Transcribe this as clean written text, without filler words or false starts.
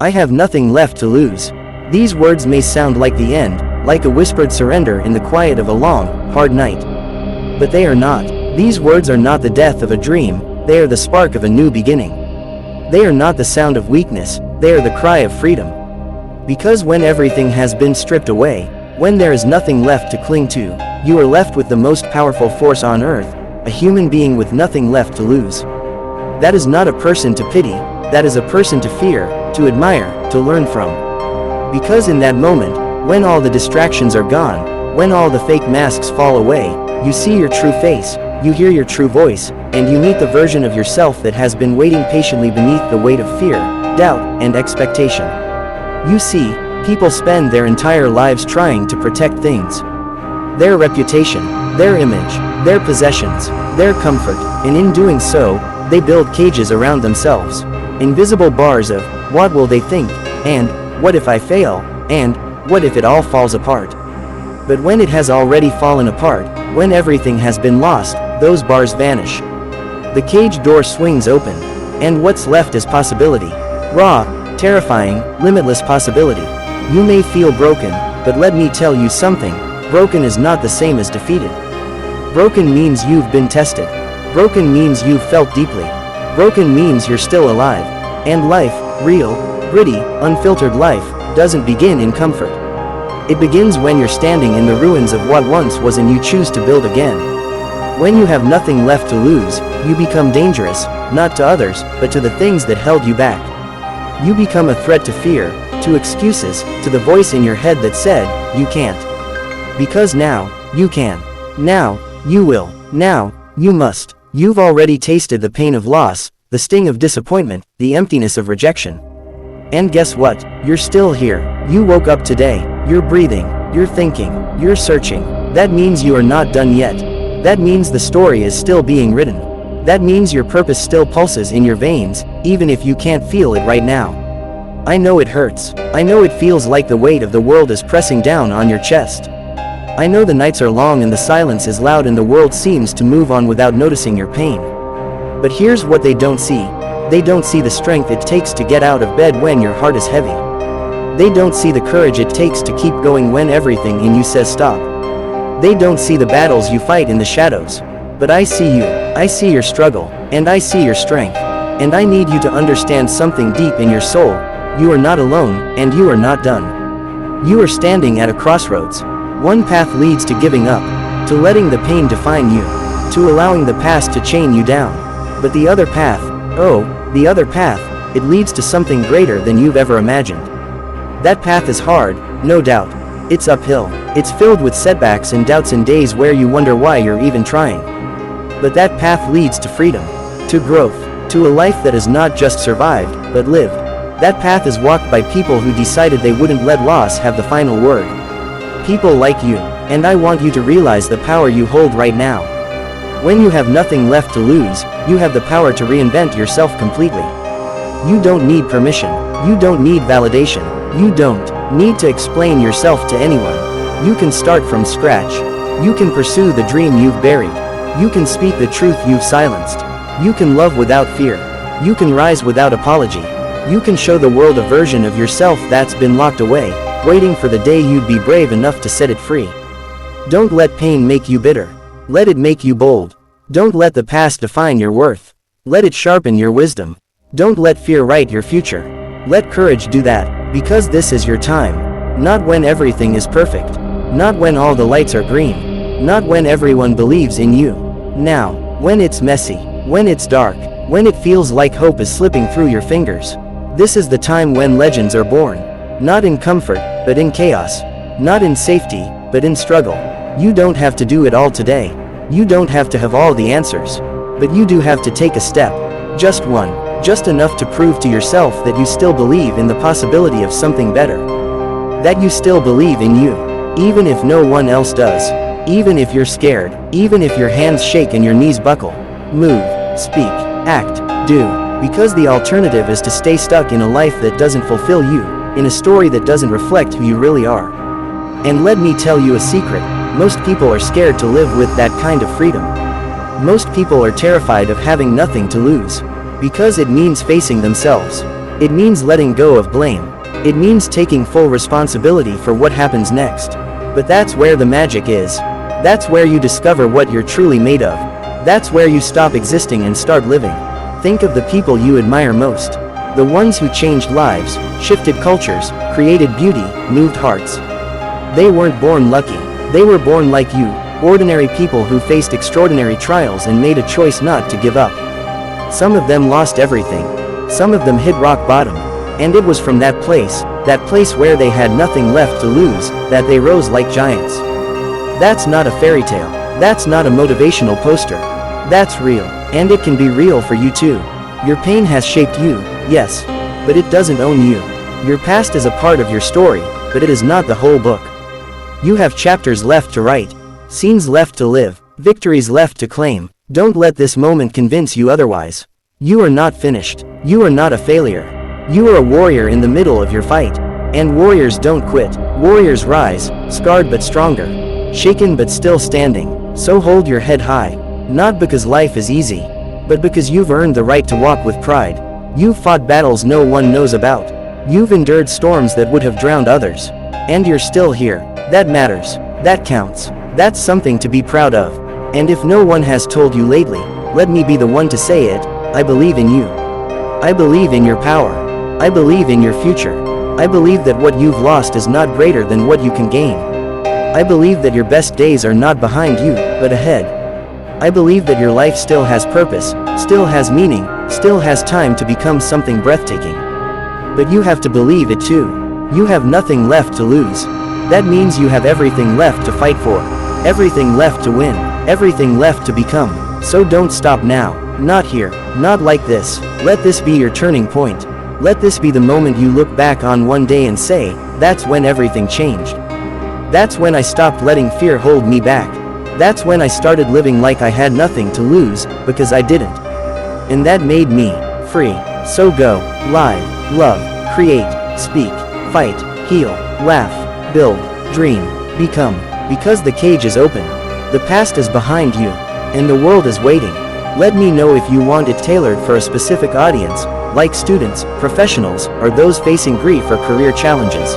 I have nothing left to lose. These words may sound like the end, like a whispered surrender in the quiet of a long, hard night. But they are not. These words are not the death of a dream, they are the spark of a new beginning. They are not the sound of weakness, they are the cry of freedom. Because when everything has been stripped away, when there is nothing left to cling to, you are left with the most powerful force on earth, a human being with nothing left to lose. That is not a person to pity, that is a person to fear, to admire, to learn from. Because in that moment, when all the distractions are gone, when all the fake masks fall away, you see your true face, you hear your true voice, and you meet the version of yourself that has been waiting patiently beneath the weight of fear, doubt, and expectation. You see, people spend their entire lives trying to protect things. Their reputation, their image, their possessions, their comfort, and in doing so, they build cages around themselves. Invisible bars of, what will they think, and, what if I fail, and, what if it all falls apart? But when it has already fallen apart, when everything has been lost, those bars vanish. The cage door swings open, and what's left is possibility. Raw, terrifying, limitless possibility. You may feel broken, but let me tell you something, broken is not the same as defeated. Broken means you've been tested. Broken means you've felt deeply. Broken means you're still alive. And life, real, gritty, unfiltered life, doesn't begin in comfort. It begins when you're standing in the ruins of what once was and you choose to build again. When you have nothing left to lose, you become dangerous, not to others, but to the things that held you back. You become a threat to fear, to excuses, to the voice in your head that said, you can't. Because now, you can. Now, you will. Now, you must. You've already tasted the pain of loss, the sting of disappointment, the emptiness of rejection. And guess what? You're still here. You woke up today. You're breathing. You're thinking. You're searching. That means you are not done yet. That means the story is still being written. That means your purpose still pulses in your veins, even if you can't feel it right now. I know it hurts. I know it feels like the weight of the world is pressing down on your chest. I know the nights are long and the silence is loud and the world seems to move on without noticing your pain. But here's what they don't see. They don't see the strength it takes to get out of bed when your heart is heavy. They don't see the courage it takes to keep going when everything in you says stop. They don't see the battles you fight in the shadows. But I see you. I see your struggle. And I see your strength. And I need you to understand something deep in your soul. You are not alone, and you are not done. You are standing at a crossroads. One path leads to giving up, to letting the pain define you, to allowing the past to chain you down. But the other path, oh, the other path, it leads to something greater than you've ever imagined. That path is hard, no doubt. It's uphill. It's filled with setbacks and doubts and days where you wonder why you're even trying. But that path leads to freedom, to growth, to a life that is not just survived, but lived. That path is walked by people who decided they wouldn't let loss have the final word. People like you, and I want you to realize the power you hold right now. When you have nothing left to lose, you have the power to reinvent yourself completely. You don't need permission. You don't need validation. You don't need to explain yourself to anyone. You can start from scratch. You can pursue the dream you've buried. You can speak the truth you've silenced. You can love without fear. You can rise without apology. You can show the world a version of yourself that's been locked away, waiting for the day you'd be brave enough to set it free. Don't let pain make you bitter. Let it make you bold. Don't let the past define your worth. Let it sharpen your wisdom. Don't let fear write your future. Let courage do that, because this is your time. Not when everything is perfect. Not when all the lights are green. Not when everyone believes in you. Now, when it's messy, when it's dark, when it feels like hope is slipping through your fingers. This is the time when legends are born. Not in comfort, but in chaos. Not in safety, but in struggle. You don't have to do it all today. You don't have to have all the answers. But you do have to take a step. Just one. Just enough to prove to yourself that you still believe in the possibility of something better. That you still believe in you. Even if no one else does. Even if you're scared. Even if your hands shake and your knees buckle. Move. Speak. Act. Do. Because the alternative is to stay stuck in a life that doesn't fulfill you, in a story that doesn't reflect who you really are. And let me tell you a secret, most people are scared to live with that kind of freedom. Most people are terrified of having nothing to lose. Because it means facing themselves. It means letting go of blame. It means taking full responsibility for what happens next. But that's where the magic is. That's where you discover what you're truly made of. That's where you stop existing and start living. Think of the people you admire most. The ones who changed lives, shifted cultures, created beauty, moved hearts. They weren't born lucky. They were born like you, ordinary people who faced extraordinary trials and made a choice not to give up. Some of them lost everything. Some of them hit rock bottom. And it was from that place where they had nothing left to lose, that they rose like giants. That's not a fairy tale. That's not a motivational poster. That's real. And it can be real for you too. Your pain has shaped you, yes, but it doesn't own you. Your past is a part of your story, but it is not the whole book. You have chapters left to write, scenes left to live, victories left to claim. Don't let this moment convince you otherwise. You are not finished. You are not a failure. You are a warrior in the middle of your fight. And warriors don't quit. Warriors rise, scarred but stronger, shaken but still standing. So hold your head high. Not because life is easy, but because you've earned the right to walk with pride. You've fought battles no one knows about. You've endured storms that would have drowned others. And you're still here. That matters. That counts. That's something to be proud of. And if no one has told you lately, let me be the one to say it. I believe in you. I believe in your power. I believe in your future. I believe that what you've lost is not greater than what you can gain. I believe that your best days are not behind you, but ahead. I believe that your life still has purpose, still has meaning, still has time to become something breathtaking. But you have to believe it too. You have nothing left to lose. That means you have everything left to fight for, everything left to win, everything left to become. So don't stop now. Not here, not like this. Let this be your turning point. Let this be the moment you look back on one day and say, that's when everything changed. That's when I stopped letting fear hold me back. That's when I started living like I had nothing to lose, because I didn't. And that made me free. So go, live, love, create, speak, fight, heal, laugh, build, dream, become. Because the cage is open. The past is behind you. And the world is waiting. Let me know if you want it tailored for a specific audience, like students, professionals, or those facing grief or career challenges.